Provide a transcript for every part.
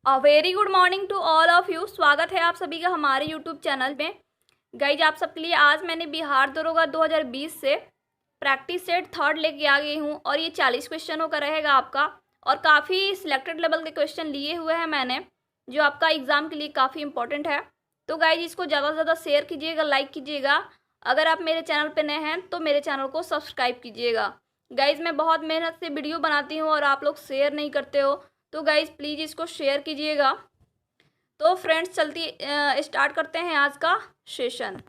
Very good morning to all of you. स्वागत है आप सभी का हमारे यूट्यूब चैनल में। गाइज आप सबके लिए आज मैंने बिहार दरोगा 2020 से प्रैक्टिस सेट थर्ड लेके आ गई हूँ और ये 40 क्वेश्चनों का रहेगा आपका। और काफ़ी सिलेक्टेड लेवल के क्वेश्चन लिए हुए हैं मैंने, जो आपका एग्ज़ाम के लिए काफ़ी इंपॉर्टेंट है। तो गाइज इसको ज़्यादा से ज़्यादा शेयर कीजिएगा, लाइक कीजिएगा। अगर आप मेरे चैनल पर नए हैं तो मेरे चैनल को सब्सक्राइब कीजिएगा। गाइज मैं बहुत मेहनत से वीडियो बनाती हूँ और आप लोग शेयर नहीं करते हो, तो गाइज प्लीज़ इसको शेयर कीजिएगा। तो फ्रेंड्स चलती स्टार्ट करते हैं आज का सेशन।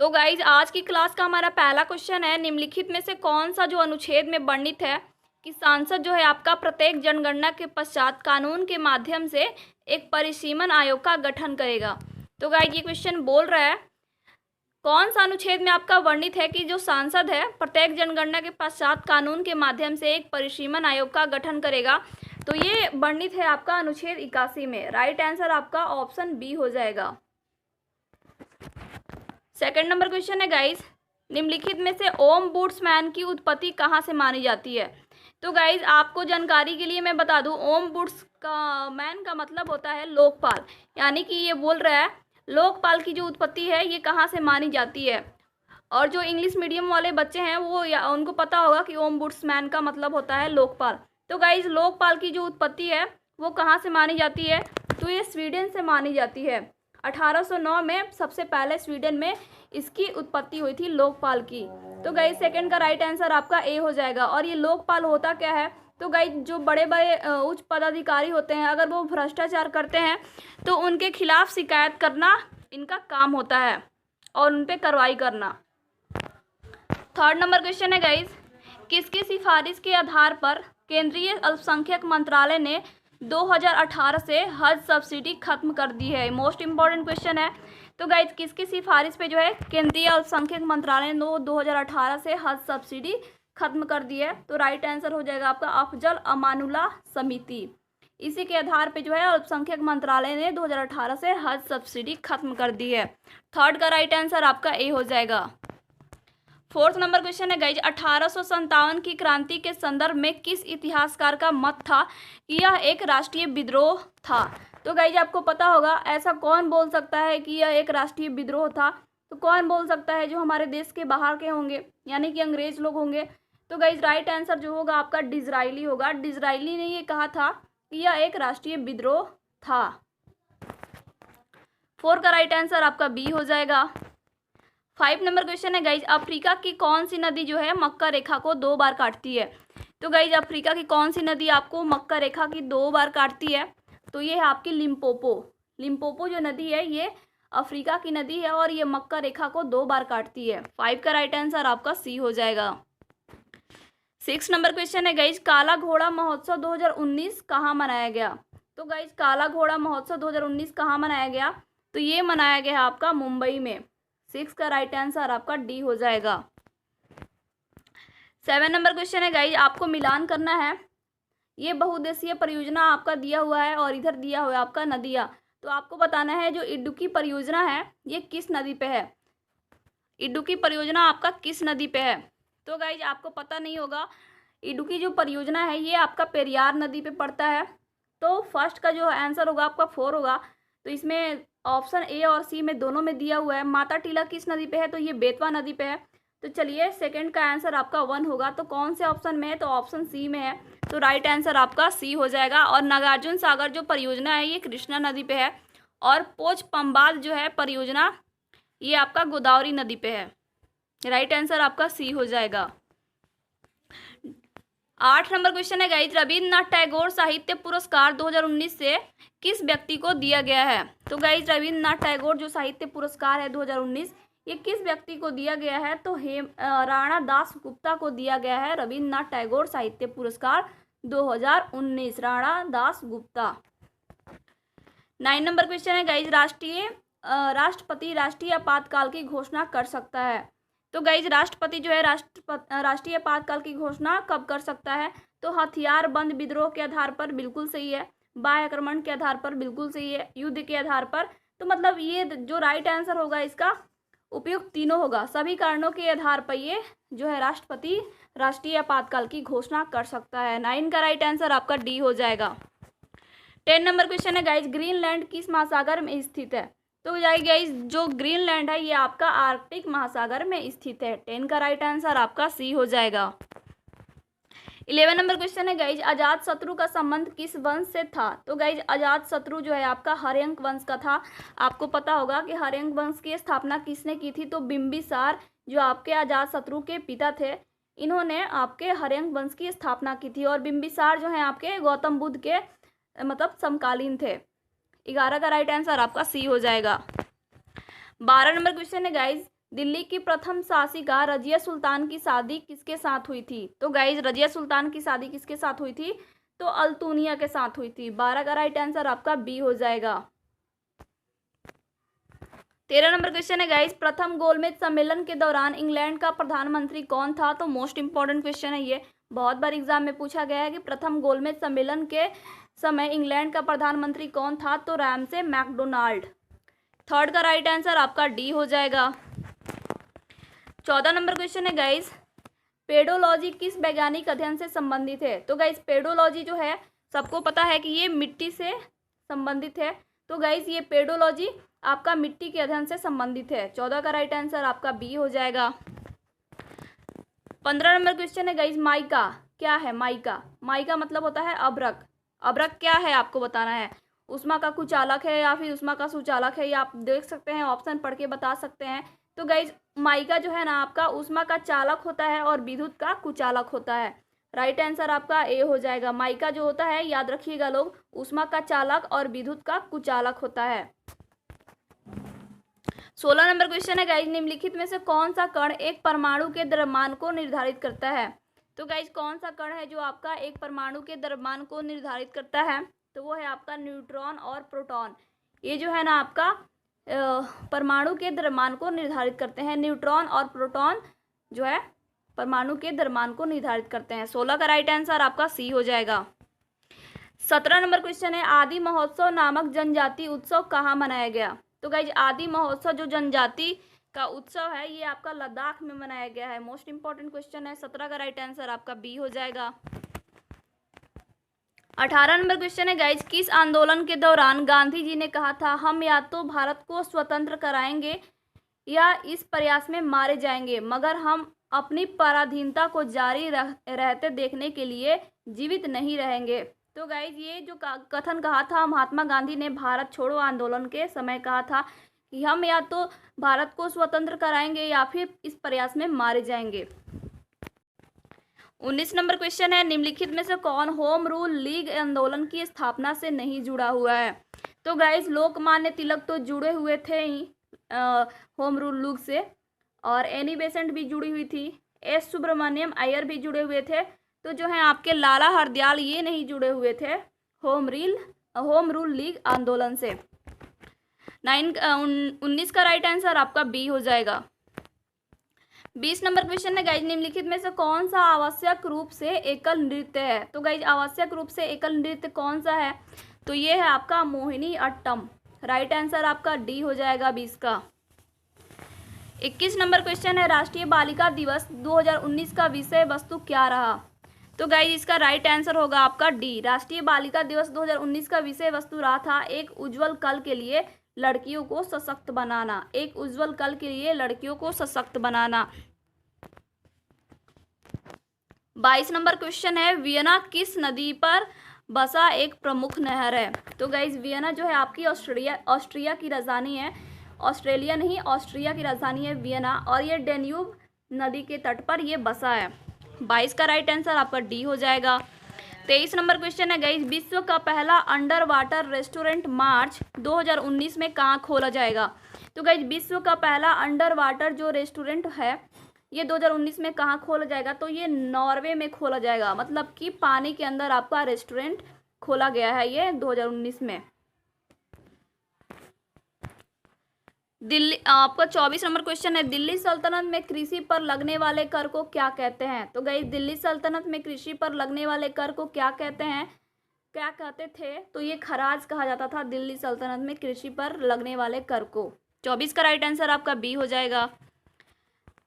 तो गाइज आज की क्लास का हमारा पहला क्वेश्चन है, निम्नलिखित में से कौन सा जो अनुच्छेद में वर्णित है कि सांसद जो है आपका प्रत्येक जनगणना के पश्चात कानून के माध्यम से एक परिसीमन आयोग का गठन करेगा। तो गाइज ये क्वेश्चन बोल रहा है कौन सा अनुच्छेद में आपका वर्णित है कि जो सांसद है प्रत्येक जनगणना के पश्चात कानून के माध्यम से एक परिसीमन आयोग का गठन करेगा। तो ये वर्णित है आपका अनुच्छेद 81 में। राइट आंसर आपका ऑप्शन बी हो जाएगा। सेकंड नंबर क्वेश्चन है गाइज, निम्नलिखित में से ओमबुड्समैन की उत्पत्ति कहाँ से मानी जाती है। तो गाइज आपको जानकारी के लिए मैं बता दूं, ओमबुड्समैन का मतलब होता है लोकपाल, यानी कि ये बोल रहा है लोकपाल की जो उत्पत्ति है ये कहाँ से मानी जाती है। और जो इंग्लिश मीडियम वाले बच्चे हैं वो उनको पता होगा कि ओमबुड्समैन का मतलब होता है लोकपाल। तो गाइज लोकपाल की जो उत्पत्ति है वो कहाँ से मानी जाती है, तो ये स्वीडन से मानी जाती है। 1809 में सबसे पहले स्वीडन में इसकी उत्पत्ति हुई थी लोकपाल की। तो गाइज सेकंड का राइट आंसर आपका ए हो जाएगा। और ये लोकपाल होता क्या है, तो गाइज जो बड़े बड़े उच्च पदाधिकारी होते हैं अगर वो भ्रष्टाचार करते हैं तो उनके खिलाफ शिकायत करना इनका काम होता है और उन पर कार्रवाई करना। थर्ड नंबर क्वेश्चन है गाइज, किसकी सिफारिश के आधार पर केंद्रीय अल्पसंख्यक मंत्रालय ने 2018 से हज सब्सिडी खत्म कर दी है। मोस्ट इंपॉर्टेंट क्वेश्चन है। तो गाइज किसकी सिफारिश पे जो है केंद्रीय अल्पसंख्यक मंत्रालय ने 2018 से हज सब्सिडी खत्म कर दी है। तो राइट आंसर हो जाएगा आपका अफजल अमानुल्लाह समिति। इसी के आधार पे जो है अल्पसंख्यक मंत्रालय ने 2018 से हज सब्सिडी खत्म कर दी है। थर्ड का राइट आंसर आपका ए हो जाएगा। फोर्थ नंबर क्वेश्चन है गाइज, 1857 की क्रांति के संदर्भ में किस इतिहासकार का मत था कि यह एक राष्ट्रीय विद्रोह था। तो गाइज आपको पता होगा ऐसा कौन बोल सकता है कि यह एक राष्ट्रीय विद्रोह था। तो कौन बोल सकता है, जो हमारे देश के बाहर के होंगे यानी कि अंग्रेज लोग होंगे। तो गाइज राइट आंसर जो होगा आपका डिज़राइली होगा। डिज़राइली ने ये कहा था कि यह एक राष्ट्रीय विद्रोह था। फोर का राइट आंसर आपका बी हो जाएगा। 5 नंबर क्वेश्चन है गाइज, अफ्रीका की कौन सी नदी जो है मक्का रेखा को 2 बार काटती है। तो गाइज अफ्रीका की कौन सी नदी आपको मक्का रेखा की 2 बार काटती है, तो ये है आपकी लिम्पोपो। लिम्पोपो जो नदी है ये अफ्रीका की नदी है और ये मक्का रेखा को 2 बार काटती है। 5 का राइट आंसर आपका सी हो जाएगा। 6 नंबर क्वेश्चन है गाइज, काला घोड़ा महोत्सव 2019 कहाँ मनाया गया। तो गाइज काला घोड़ा महोत्सव 2019 कहाँ मनाया गया, तो ये मनाया गया आपका मुंबई में। 6 का राइट आंसर आपका डी हो जाएगा। 7 नंबर क्वेश्चन है गाइज, आपको मिलान करना है। ये बहुउद्देशीय परियोजना आपका दिया हुआ है और इधर दिया हुआ है आपका नदिया। तो आपको बताना है जो इडुक्की परियोजना है ये किस नदी पे है। इडुक्की परियोजना आपका किस नदी पे है। तो गाइज आपको पता नहीं होगा, इडुक्की जो परियोजना है ये आपका पेरियार नदी पे पड़ता है। तो फर्स्ट का जो आंसर होगा आपका 4 होगा। तो इसमें ऑप्शन ए और सी में दोनों में दिया हुआ है। माता टीला किस नदी पे है, तो ये बेतवा नदी पे है। तो चलिए सेकंड का आंसर आपका 1 होगा। तो कौन से ऑप्शन में है, तो ऑप्शन सी में है। तो राइट आंसर आपका सी हो जाएगा। और नागार्जुन सागर जो परियोजना है ये कृष्णा नदी पे है। और पोच पंबाल जो है परियोजना ये आपका गोदावरी नदी पे है। राइट आंसर आपका सी हो जाएगा। 8 नंबर क्वेश्चन है गाइज, रविन्द्रनाथ टैगोर साहित्य पुरस्कार 2019 से किस व्यक्ति को दिया गया है। तो गाइज रविन्द्रनाथ टैगोर जो साहित्य पुरस्कार है 2019 ये किस व्यक्ति को दिया गया है, तो राणा दास गुप्ता को दिया गया है रविन्द्रनाथ टैगोर साहित्य पुरस्कार 2019, राणा दास गुप्ता। 9 नंबर क्वेश्चन है गाइज, राष्ट्रपति राष्ट्रीय आपातकाल की घोषणा कर सकता है। तो गाइज राष्ट्रपति जो है राष्ट्रीय आपातकाल की घोषणा कब कर सकता है, तो हथियार बंद विद्रोह के आधार पर बिल्कुल सही है, बाह्य आक्रमण के आधार पर बिल्कुल सही है, युद्ध के आधार पर। तो मतलब ये जो राइट आंसर होगा इसका उपयुक्त तीनों होगा। सभी कारणों के आधार पर ये जो है राष्ट्रपति राष्ट्रीय आपातकाल की घोषणा कर सकता है। 9 का राइट आंसर आपका डी हो जाएगा। 10 नंबर क्वेश्चन है गाइज, ग्रीनलैंड किस महासागर में स्थित है? तो गाइज जो ग्रीनलैंड है ये आपका आर्कटिक महासागर में स्थित है। 10 का राइट आंसर आपका सी हो जाएगा। 11 नंबर क्वेश्चन है गाइज, अजात शत्रु का संबंध किस वंश से था? तो गाइज अजात शत्रु जो है आपका हर्यंक वंश का था। आपको पता होगा कि हर्यंक वंश की स्थापना किसने की थी? तो बिंबिसार जो आपके अजात शत्रु के पिता थे, इन्होंने आपके हर्यंक वंश की स्थापना की थी। और बिंबिसार जो है आपके गौतम बुद्ध के मतलब समकालीन थे। 11 का राइट आंसर आपका सी हो जाएगा। 12 नंबर क्वेश्चन है गाइज, दिल्ली की प्रथम शासिका रजिया सुल्तान की शादी किसके साथ हुई थी? तो गाइज रजिया सुल्तान की शादी किसके साथ हुई थी? तो अल्तुनिया के साथ हुई थी। 12 का राइट आंसर आपका बी हो जाएगा। 13 नंबर क्वेश्चन है गाइज, प्रथम गोलमेज सम्मेलन के दौरान इंग्लैंड का प्रधानमंत्री कौन था? तो मोस्ट इंपॉर्टेंट क्वेश्चन है ये, बहुत बार एग्जाम में पूछा गया है कि प्रथम गोलमेज सम्मेलन के समय इंग्लैंड का प्रधानमंत्री कौन था? तो रैमसे मैकडोनाल्ड। 3 का राइट आंसर आपका डी हो जाएगा। 14 नंबर क्वेश्चन है गाइज, पेडोलॉजी किस वैज्ञानिक अध्ययन से संबंधित है? तो गाइज पेडोलॉजी जो है सबको पता है कि ये मिट्टी से संबंधित है। तो गाइज ये पेडोलॉजी आपका मिट्टी के अध्ययन से संबंधित है। 14 का राइट आंसर आपका बी हो जाएगा। 15 नंबर क्वेश्चन है गाइज, माइका क्या है? माइका मतलब होता है अभ्रक। अभ्रक क्या है आपको बताना है। उष्मा का कुचालक है या फिर उष्मा का सुचालक है, ये आप देख सकते हैं, ऑप्शन पढ़ के बता सकते हैं। तो गाइज माइका जो है ना आपका उष्मा का चालक होता है और विद्युत का कुचालक होता है। राइट आंसर आपका ए हो जाएगा। माइका जो होता है याद रखिएगा लोग, उष्मा का चालक और विद्युत का कुचालक होता है। 16 नंबर क्वेश्चन है गाइज, निम्नलिखित में से कौन सा कण एक परमाणु के द्रव्यमान को निर्धारित करता है? तो गाइज कौन सा कण है जो आपका एक परमाणु के द्रव्यमान को निर्धारित करता है? तो वो है आपका न्यूट्रॉन और प्रोटॉन। ये जो है ना आपका परमाणु के द्रव्यमान को निर्धारित करते हैं। न्यूट्रॉन और प्रोटॉन जो है परमाणु के द्रव्यमान को निर्धारित करते हैं। 16 का राइट आंसर आपका सी हो जाएगा। 17 नंबर क्वेश्चन है, आदि महोत्सव नामक जनजाति उत्सव कहाँ मनाया गया? तो गाइज आदि महोत्सव जो जनजाति का उत्सव है ये आपका लद्दाख में मनाया गया है। मोस्ट इंपॉर्टेंट क्वेश्चन है। 17 का राइट आंसर आपका बी हो जाएगा। 18 नंबर क्वेश्चन है गाइज, किस आंदोलन के दौरान गांधी जी ने कहा था हम या तो भारत को स्वतंत्र कराएंगे या इस प्रयास में मारे जाएंगे, मगर हम अपनी पराधीनता को जारी रहते देखने के लिए जीवित नहीं रहेंगे? तो गाइज ये जो कथन कहा था महात्मा गांधी ने भारत छोड़ो आंदोलन के समय कहा था कि हम या तो भारत को स्वतंत्र कराएंगे या फिर इस प्रयास में मारे जाएंगे। 19 नंबर क्वेश्चन है, निम्नलिखित में से कौन होम रूल लीग आंदोलन की स्थापना से नहीं जुड़ा हुआ है? तो गाइज लोकमान्य तिलक तो जुड़े हुए थे ही होम रूल लीग से, और एनी बेसेंट भी जुड़ी हुई थी, एस सुब्रमण्यम अय्यर भी जुड़े हुए थे। तो जो है आपके लाला हरदयाल ये नहीं जुड़े हुए थे होम रूल लीग आंदोलन से। 19 का राइट आंसर आपका बी हो जाएगा। 20 नंबर क्वेश्चन है गाइज, निम्नलिखित में से कौन सा आवश्यक रूप से एकल नृत्य है? तो गाइज आवश्यक रूप से एकल नृत्य कौन सा है? तो ये है आपका मोहिनी अट्टम। राइट आंसर आपका डी हो जाएगा 20 का। 21 नंबर क्वेश्चन है, राष्ट्रीय बालिका दिवस 2019 का विषय वस्तु क्या रहा? तो गाइज इसका राइट आंसर होगा आपका डी। राष्ट्रीय बालिका दिवस 2019 का विषय वस्तु रहा था एक उज्जवल कल के लिए लड़कियों को सशक्त बनाना। एक उज्जवल कल के लिए लड़कियों को सशक्त बनाना। 22 नंबर क्वेश्चन है, वियना किस नदी पर बसा एक प्रमुख नहर है? तो गाइज वियना जो है आपकी ऑस्ट्रिया की राजधानी है। ऑस्ट्रेलिया नहीं, ऑस्ट्रिया की राजधानी है वियना, और ये डेन्यूब नदी के तट पर ये बसा है। 22 का राइट आंसर आपका डी हो जाएगा। 23 नंबर क्वेश्चन है गाइज, विश्व का पहला अंडर वाटर रेस्टोरेंट मार्च 2019 में कहाँ खोला जाएगा? तो गाइज विश्व का पहला अंडर वाटर जो रेस्टोरेंट है ये 2019 में कहाँ खोला जाएगा? तो ये नॉर्वे में खोला जाएगा, मतलब कि पानी के अंदर आपका रेस्टोरेंट खोला गया है ये 2019 में। दिल्ली आपका 24 नंबर क्वेश्चन है, दिल्ली सल्तनत में कृषि पर लगने वाले कर को क्या कहते हैं? तो गाइस दिल्ली सल्तनत में कृषि पर लगने वाले कर को क्या कहते हैं, क्या कहते थे? तो ये खराज कहा जाता था दिल्ली सल्तनत में कृषि पर लगने वाले कर को। 24 का राइट आंसर आपका बी हो जाएगा।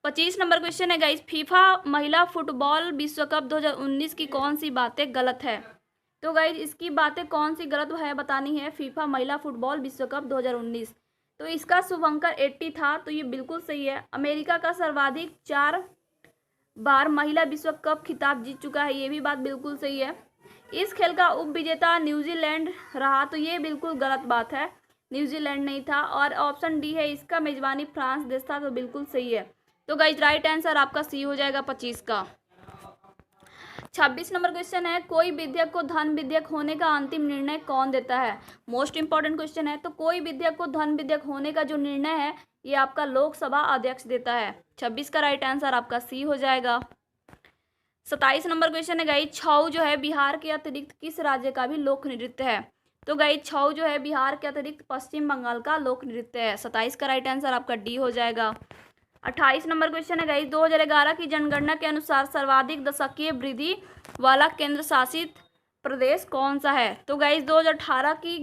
25 नंबर क्वेश्चन है गाइस, फीफा महिला फुटबॉल विश्व कप 2019 की कौन सी बातें गलत है। तो गाइस इसकी बातें कौन सी गलत है बतानी है। फीफा महिला फुटबॉल विश्व कप 2019, तो इसका शुभंकर 80 था, तो ये बिल्कुल सही है। अमेरिका का सर्वाधिक 4 बार महिला विश्व कप खिताब जीत चुका है, ये भी बात बिल्कुल सही है। इस खेल का उप विजेता न्यूजीलैंड रहा, तो ये बिल्कुल गलत बात है, न्यूजीलैंड नहीं था। और ऑप्शन डी है, इसका मेजबानी फ्रांस देश था, तो बिल्कुल सही है। तो गाइस राइट आंसर आपका सी हो जाएगा 25 का। 26 नंबर क्वेश्चन है, कोई विधेयक को धन विधेयक होने का अंतिम निर्णय कौन देता है। मोस्ट इंपॉर्टेंट क्वेश्चन है। तो कोई विधेयक को धन विधेयक होने का जो निर्णय है ये आपका लोकसभा अध्यक्ष देता है। 26 का राइट आंसर आपका सी हो जाएगा। 27 नंबर क्वेश्चन है गाइस, छऊ जो है बिहार के अतिरिक्त किस राज्य का भी लोक नृत्य है। तो गाइस छऊ जो है बिहार के अतिरिक्त पश्चिम बंगाल का लोक नृत्य है। 27 का राइट आंसर आपका डी हो जाएगा। 28 नंबर क्वेश्चन है गाइस, 2011 की जनगणना के अनुसार सर्वाधिक दशकीय वृद्धि वाला केंद्र शासित प्रदेश कौन सा है। तो गाइस 2011 की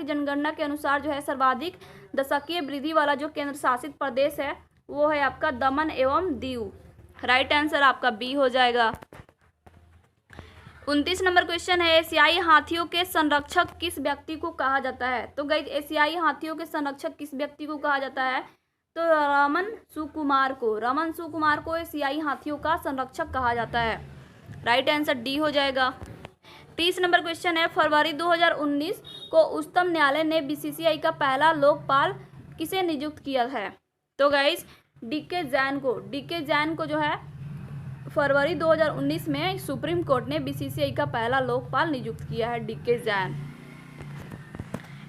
जनगणना के अनुसार जो है सर्वाधिक दशकीय वृद्धि वाला जो केंद्र शासित प्रदेश है वो है आपका दमन एवं दीव। राइट आंसर आपका बी हो जाएगा। 29 नंबर क्वेश्चन है, एशियाई हाथियों के संरक्षक किस व्यक्ति को कहा जाता है। तो गाइस एशियाई हाथियों के संरक्षक किस व्यक्ति को कहा जाता है। तो रमन सुकुमार को एशियाई हाथियों का संरक्षक कहा जाता है। राइट आंसर डी हो जाएगा। 30 नंबर क्वेश्चन है, फरवरी 2019 को उच्चतम न्यायालय ने बीसीसीआई का पहला लोकपाल किसे नियुक्त किया है। तो गाइस डीके जैन को जो है फरवरी 2019 में सुप्रीम कोर्ट ने बीसीसीआई का पहला लोकपाल नियुक्त किया है, डीके जैन।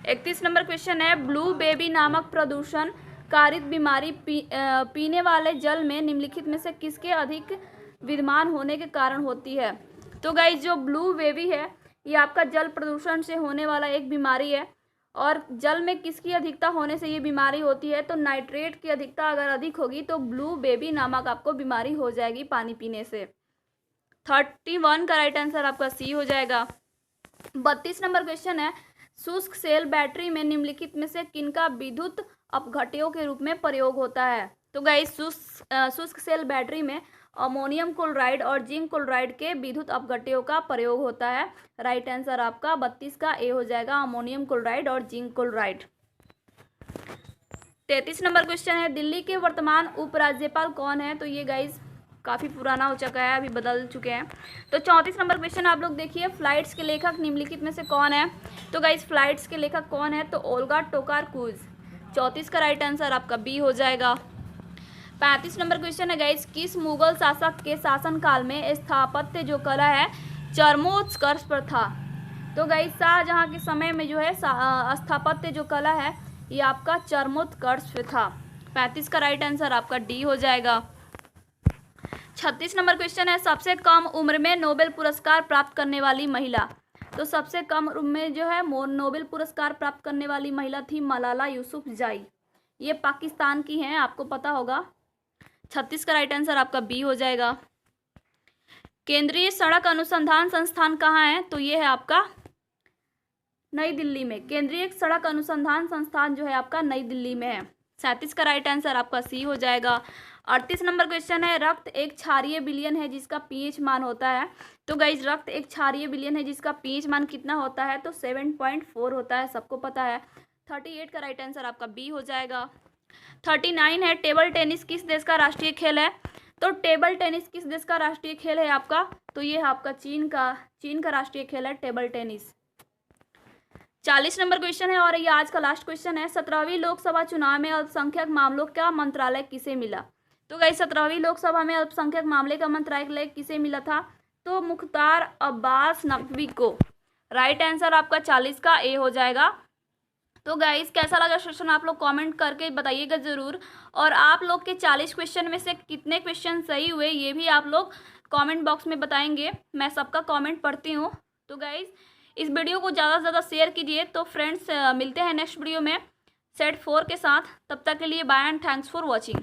31 नंबर क्वेश्चन है, ब्लू बेबी नामक प्रदूषण कारित बीमारी पीने वाले जल में निम्नलिखित में से किसके अधिक विद्यमान होने के कारण होती है। तो गाइस जो ब्लू बेबी है ये आपका जल प्रदूषण से होने वाला एक बीमारी है। और जल में किसकी अधिकता होने से ये बीमारी होती है। तो नाइट्रेट की अधिकता अगर अधिक होगी तो ब्लू बेबी नामक आपको बीमारी हो जाएगी पानी पीने से। 31 का राइट आंसर आपका सी हो जाएगा। 32 नंबर क्वेश्चन है, शुष्क सेल बैटरी में निम्नलिखित में से किनका विद्युत अपघट्यों के रूप में प्रयोग होता है। तो गाइस शुष्क सेल बैटरी में अमोनियम क्लोराइड और जिंक क्लोराइड के विद्युत अपघट्यों का प्रयोग होता है। राइट आंसर आपका 32 का ए हो जाएगा, अमोनियम क्लोराइड और जिंक क्लोराइड। 33 नंबर क्वेश्चन है, दिल्ली के वर्तमान उपराज्यपाल कौन है। तो ये गाइस काफ़ी पुराना हो चुका है, अभी बदल चुके हैं। तो 34 नंबर क्वेश्चन आप लोग देखिए, फ्लाइट्स के लेखक निम्नलिखित में से कौन है। तो गाइस फ्लाइट्स के लेखक कौन है। तो ओल्गा टोकार्कुज। 34 का राइट आंसर आपका बी हो जाएगा। 35 नंबर क्वेश्चन है गाइस, किस मुगल शासक के शासनकाल में स्थापत्य जो कला है चरमोत्कर्ष पर था। तो गाइस शाहजहां के समय में जो है स्थापत्य जो कला है ये आपका चरमोत्कर्ष पे था। 35 का राइट आंसर आपका डी हो जाएगा। 36 नंबर क्वेश्चन है, सबसे कम उम्र में नोबेल पुरस्कार प्राप्त करने वाली महिला। तो सबसे कम उम्र में जो है नोबेल पुरस्कार प्राप्त करने वाली महिला थी मलाला यूसुफजई। ये पाकिस्तान की हैं, आपको पता होगा। 36 का राइट आंसर आपका बी हो जाएगा। केंद्रीय सड़क अनुसंधान संस्थान कहाँ है। तो ये है आपका नई दिल्ली में। केंद्रीय सड़क अनुसंधान संस्थान जो है आपका नई दिल्ली में है। 37 का राइट आंसर आपका सी हो जाएगा। 38 नंबर क्वेश्चन है, रक्त एक क्षारीय विलयन है जिसका पीएच मान होता है। तो गाइज रक्त एक क्षारीय विलयन है जिसका पीएच मान कितना होता है। तो 7.4 होता है, सबको पता है। 38 का राइट आंसर आपका बी हो जाएगा। 39 है, टेबल टेनिस किस देश का राष्ट्रीय खेल है। तो टेबल टेनिस किस देश का राष्ट्रीय खेल है आपका। तो ये है आपका चीन का राष्ट्रीय खेल है टेबल टेनिस। 40 नंबर क्वेश्चन है और ये आज का लास्ट क्वेश्चन है, 17वीं लोकसभा चुनाव में अल्पसंख्यक मामलों का मंत्रालय किसे मिला। तो गाइस 17वीं लोकसभा में अल्पसंख्यक मामले का मंत्रालय किसे मिला था। तो मुख्तार अब्बास नकवी को। राइट आंसर आपका 40 का ए हो जाएगा। तो गाइस कैसा लगा सेशन आप लोग कमेंट करके बताइएगा ज़रूर। और आप लोग के 40 क्वेश्चन में से कितने क्वेश्चन सही हुए ये भी आप लोग कमेंट बॉक्स में बताएंगे, मैं सबका कमेंट पढ़ती हूँ। तो गाइस इस वीडियो को ज़्यादा से ज़्यादा शेयर कीजिए। तो फ्रेंड्स मिलते हैं नेक्स्ट वीडियो में सेट 4 के साथ। तब तक के लिए bye and thanks for watching.